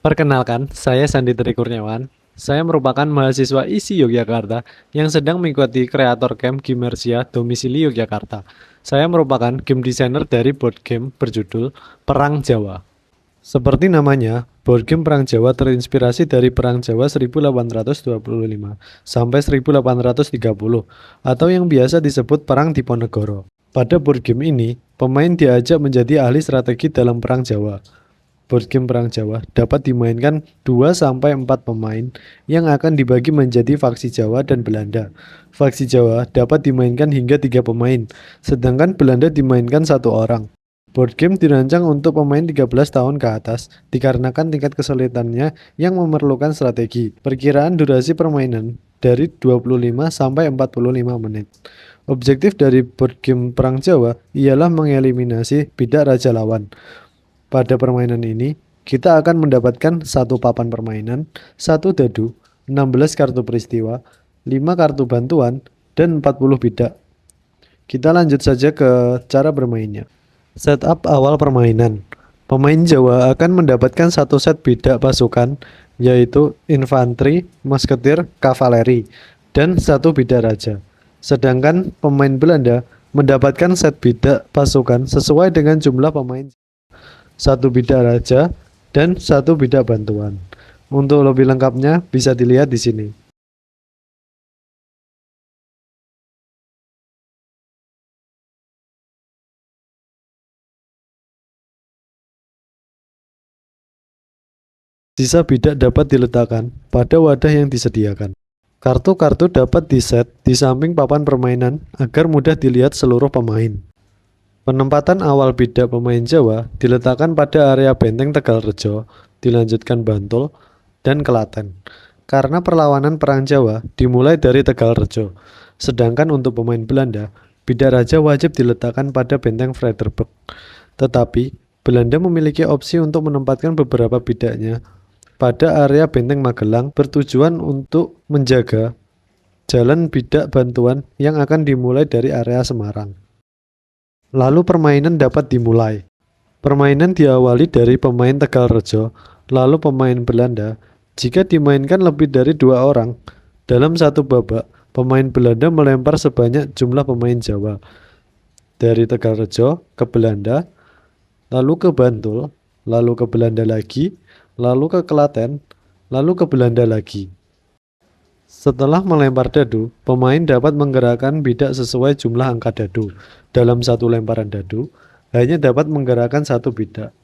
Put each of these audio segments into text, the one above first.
Perkenalkan, saya Sandi Tri Kurniawan. Saya merupakan mahasiswa ISI Yogyakarta yang sedang mengikuti Creator Camp Gimersia domisili Yogyakarta. Saya merupakan game designer dari board game berjudul Perang Jawa. Seperti namanya, board game Perang Jawa terinspirasi dari Perang Jawa 1825 sampai 1830 atau yang biasa disebut Perang Diponegoro. Pada board game ini, pemain diajak menjadi ahli strategi dalam Perang Jawa. Board game Perang Jawa dapat dimainkan 2-4 pemain yang akan dibagi menjadi faksi Jawa dan Belanda. Faksi Jawa dapat dimainkan hingga 3 pemain, sedangkan Belanda dimainkan 1 orang. Board game dirancang untuk pemain 13 tahun ke atas, dikarenakan tingkat kesulitannya yang memerlukan strategi. Perkiraan durasi permainan dari 25 sampai 45 menit. Objektif dari board game Perang Jawa ialah mengeliminasi bidak raja lawan. Pada permainan ini, kita akan mendapatkan 1 papan permainan, 1 dadu, 16 kartu peristiwa, 5 kartu bantuan, dan 40 bidak. Kita lanjut saja ke cara bermainnya. Setup awal permainan. Pemain Jawa akan mendapatkan 1 set bidak pasukan, yaitu infanteri, musketir, kavaleri, dan 1 bidak raja. Sedangkan pemain Belanda mendapatkan set bidak pasukan sesuai dengan jumlah pemain, 1 bidak raja, dan 1 bidak bantuan. Untuk lebih lengkapnya bisa dilihat di sini. Sisa bidak dapat diletakkan pada wadah yang disediakan. Kartu-kartu dapat diset di samping papan permainan agar mudah dilihat seluruh pemain. Penempatan awal bidak pemain Jawa diletakkan pada area benteng Tegalrejo, dilanjutkan Bantul, dan Klaten. Karena perlawanan Perang Jawa dimulai dari Tegalrejo, sedangkan untuk pemain Belanda, bidak raja wajib diletakkan pada benteng Frederberg. Tetapi, Belanda memiliki opsi untuk menempatkan beberapa bidaknya pada area benteng Magelang bertujuan untuk menjaga jalan bidak bantuan yang akan dimulai dari area Semarang. Lalu permainan dapat dimulai. Permainan diawali dari pemain Tegalrejo, lalu pemain Belanda. Jika dimainkan lebih dari 2 orang, dalam satu babak, pemain Belanda melempar sebanyak jumlah pemain Jawa. Dari Tegalrejo ke Belanda, lalu ke Bantul, lalu ke Belanda lagi, lalu ke Klaten, lalu ke Belanda lagi. Setelah melempar dadu, pemain dapat menggerakkan bidak sesuai jumlah angka dadu. Dalam satu lemparan dadu, hanya dapat menggerakkan 1 bidak.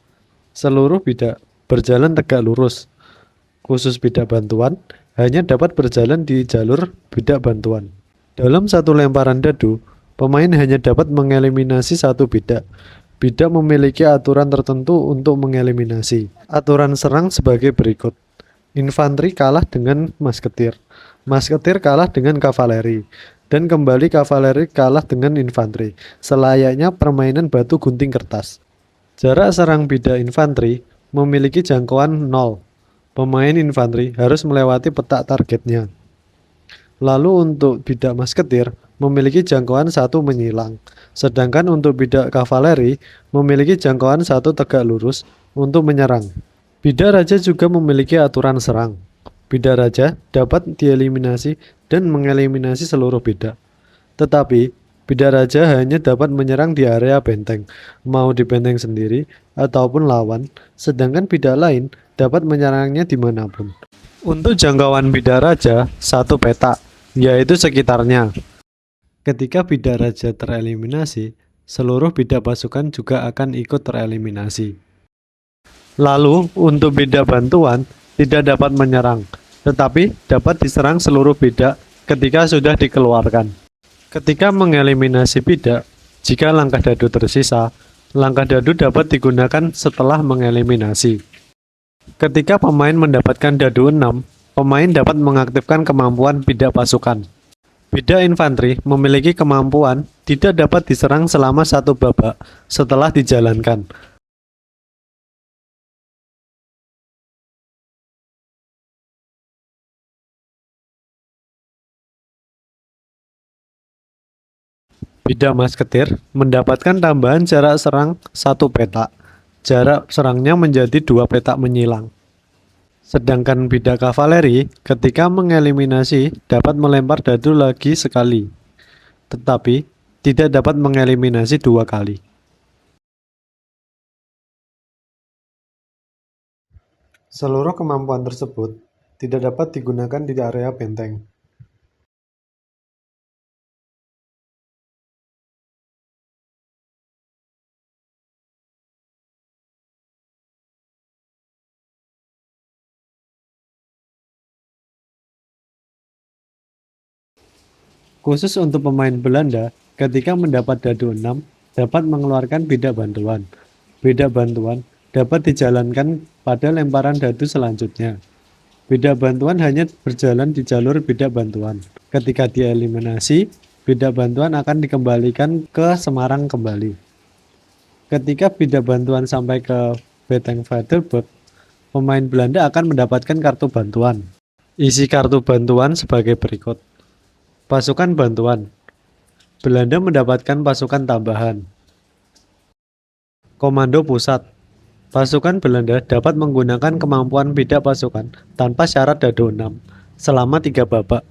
Seluruh bidak berjalan tegak lurus. Khusus bidak bantuan, hanya dapat berjalan di jalur bidak bantuan. Dalam satu lemparan dadu, pemain hanya dapat mengeliminasi 1 bidak. Bidak memiliki aturan tertentu untuk mengeliminasi. Aturan serang sebagai berikut. Infanteri kalah dengan musketir. Musketir kalah dengan kavaleri. Dan kembali kavaleri kalah dengan infanteri. Selayaknya permainan batu gunting kertas. Jarak serang bidak infanteri memiliki jangkauan 0. Pemain infanteri harus melewati petak targetnya. Lalu untuk bidak musketir memiliki jangkauan 1 menyilang. Sedangkan untuk bidak kavaleri memiliki jangkauan 1 tegak lurus untuk menyerang. Bidak raja juga memiliki aturan serang. Bidak raja dapat dieliminasi dan mengeliminasi seluruh bidak. Tetapi, bidak raja hanya dapat menyerang di area benteng, mau di benteng sendiri ataupun lawan, sedangkan bidak lain dapat menyerangnya dimanapun. Untuk jangkauan bidak raja, 1 petak, yaitu sekitarnya. Ketika bidak raja tereliminasi, seluruh bidak pasukan juga akan ikut tereliminasi. Lalu, untuk bidak bantuan tidak dapat menyerang, tetapi dapat diserang seluruh bidak ketika sudah dikeluarkan. Ketika mengeliminasi bidak, jika langkah dadu tersisa, langkah dadu dapat digunakan setelah mengeliminasi. Ketika pemain mendapatkan dadu 6, pemain dapat mengaktifkan kemampuan bidak pasukan. Bidak infanteri memiliki kemampuan tidak dapat diserang selama 1 babak setelah dijalankan. Bidak musketir mendapatkan tambahan jarak serang 1 petak. Jarak serangnya menjadi 2 petak menyilang. Sedangkan bidak kavaleri ketika mengeliminasi dapat melempar dadu lagi sekali, tetapi tidak dapat mengeliminasi dua kali. Seluruh kemampuan tersebut tidak dapat digunakan di area benteng. Khusus untuk pemain Belanda, ketika mendapat dadu 6, dapat mengeluarkan bidak bantuan. Bidak bantuan dapat dijalankan pada lemparan dadu selanjutnya. Bidak bantuan hanya berjalan di jalur bidak bantuan. Ketika dieliminasi, bidak bantuan akan dikembalikan ke Semarang kembali. Ketika bidak bantuan sampai ke Benteng Vaderburg, pemain Belanda akan mendapatkan kartu bantuan. Isi kartu bantuan sebagai berikut. Pasukan bantuan. Belanda mendapatkan pasukan tambahan. Komando pusat. Pasukan Belanda dapat menggunakan kemampuan bidak pasukan tanpa syarat dadu 6 selama 3 babak.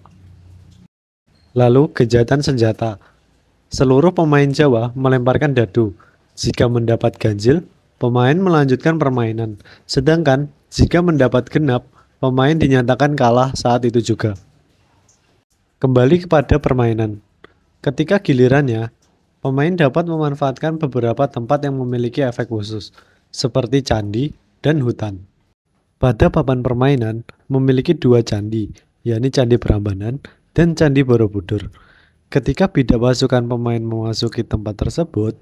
Lalu kejahatan senjata. Seluruh pemain Jawa melemparkan dadu. Jika mendapat ganjil, pemain melanjutkan permainan. Sedangkan jika mendapat genap, pemain dinyatakan kalah saat itu juga. Kembali kepada permainan. Ketika gilirannya, pemain dapat memanfaatkan beberapa tempat yang memiliki efek khusus, seperti candi dan hutan. Pada papan permainan memiliki dua candi, yakni Candi Prambanan dan Candi Borobudur. Ketika bidak pasukan pemain memasuki tempat tersebut,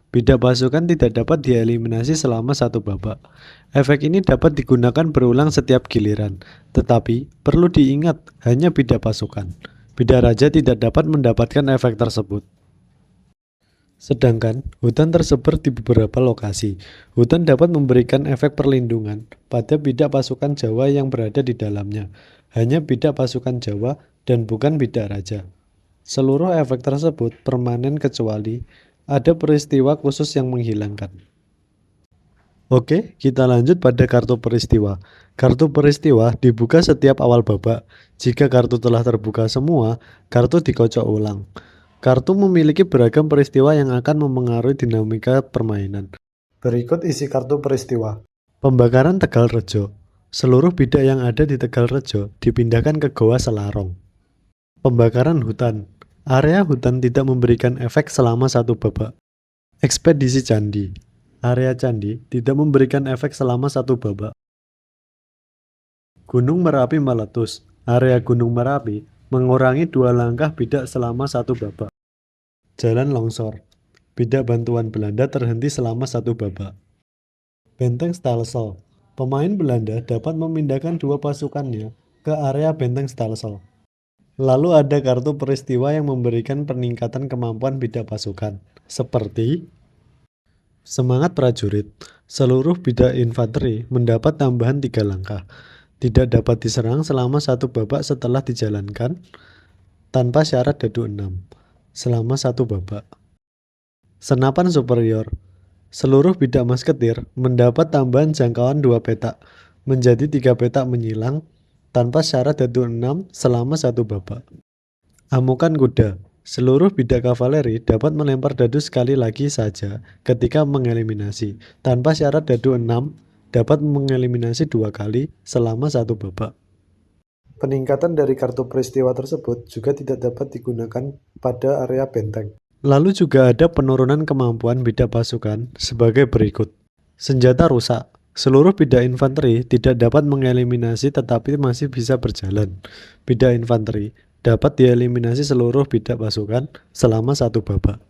bidak pasukan tidak dapat dieliminasi selama satu babak. Efek ini dapat digunakan berulang setiap giliran, tetapi perlu diingat hanya bidak pasukan. Bidak raja tidak dapat mendapatkan efek tersebut. Sedangkan hutan tersebar di beberapa lokasi. Hutan dapat memberikan efek perlindungan pada bidak pasukan Jawa yang berada di dalamnya. Hanya bidak pasukan Jawa dan bukan bidak raja. Seluruh efek tersebut permanen kecuali ada peristiwa khusus yang menghilangkan. Oke, kita lanjut pada kartu peristiwa. Kartu peristiwa dibuka setiap awal babak. Jika kartu telah terbuka semua, kartu dikocok ulang. Kartu memiliki beragam peristiwa yang akan memengaruhi dinamika permainan. Berikut isi kartu peristiwa. Pembakaran Tegal Rejo. Seluruh bidak yang ada di Tegal Rejo dipindahkan ke Goa Selarong. Pembakaran hutan. Area hutan tidak memberikan efek selama satu babak. Ekspedisi candi. Area candi tidak memberikan efek selama satu babak. Gunung Merapi meletus. Area Gunung Merapi mengurangi 2 langkah bidak selama satu babak. Jalan longsor. Bidak bantuan Belanda terhenti selama satu babak. Benteng Stalsel. Pemain Belanda dapat memindahkan 2 pasukannya ke area Benteng Stalsel. Lalu ada kartu peristiwa yang memberikan peningkatan kemampuan bidak pasukan, seperti semangat prajurit. Seluruh bidak infanteri mendapat tambahan 3 langkah. Tidak dapat diserang selama satu babak setelah dijalankan tanpa syarat dadu 6 selama satu babak. Senapan superior. Seluruh bidak masketir mendapat tambahan jangkauan 2 petak menjadi 3 petak menyilang tanpa syarat dadu 6 selama satu babak. Amukan kuda. Seluruh bidak kavaleri dapat melempar dadu sekali lagi saja ketika mengeliminasi. Tanpa syarat dadu 6 dapat mengeliminasi 2 kali selama satu babak. Peningkatan dari kartu peristiwa tersebut juga tidak dapat digunakan pada area benteng. Lalu juga ada penurunan kemampuan bidak pasukan sebagai berikut. Senjata rusak. Seluruh bidak infanteri tidak dapat mengeliminasi tetapi masih bisa berjalan. Bidak infanteri dapat dieliminasi seluruh bidak pasukan selama satu babak.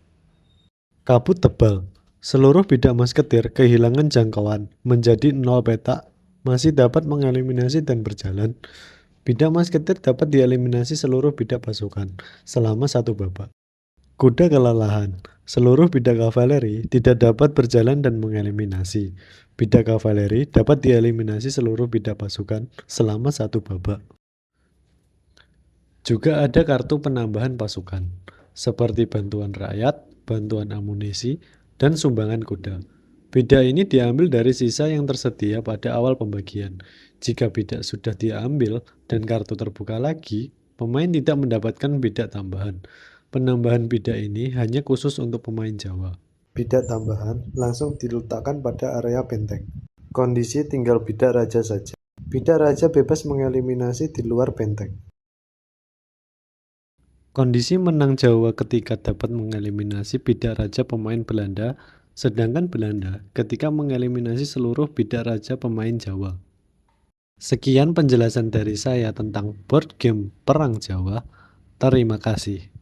Kabut tebal. Seluruh bidak masketir kehilangan jangkauan menjadi 0 petak masih dapat mengeliminasi dan berjalan. Bidak masketir dapat dieliminasi seluruh bidak pasukan selama satu babak. Kuda kelelahan. Seluruh bidak kavaleri tidak dapat berjalan dan mengeliminasi. Bidak kavaleri dapat dieliminasi seluruh bidak pasukan selama satu babak. Juga ada kartu penambahan pasukan, seperti bantuan rakyat, bantuan amunisi, dan sumbangan kuda. Bidak ini diambil dari sisa yang tersedia pada awal pembagian. Jika bidak sudah diambil dan kartu terbuka lagi, pemain tidak mendapatkan bidak tambahan. Penambahan bidak ini hanya khusus untuk pemain Jawa. Bidak tambahan langsung diletakkan pada area benteng. Kondisi tinggal bidak raja saja. Bidak raja bebas mengeliminasi di luar benteng. Kondisi menang Jawa ketika dapat mengeliminasi bidak raja pemain Belanda, sedangkan Belanda ketika mengeliminasi seluruh bidak raja pemain Jawa. Sekian penjelasan dari saya tentang board game Perang Jawa. Terima kasih.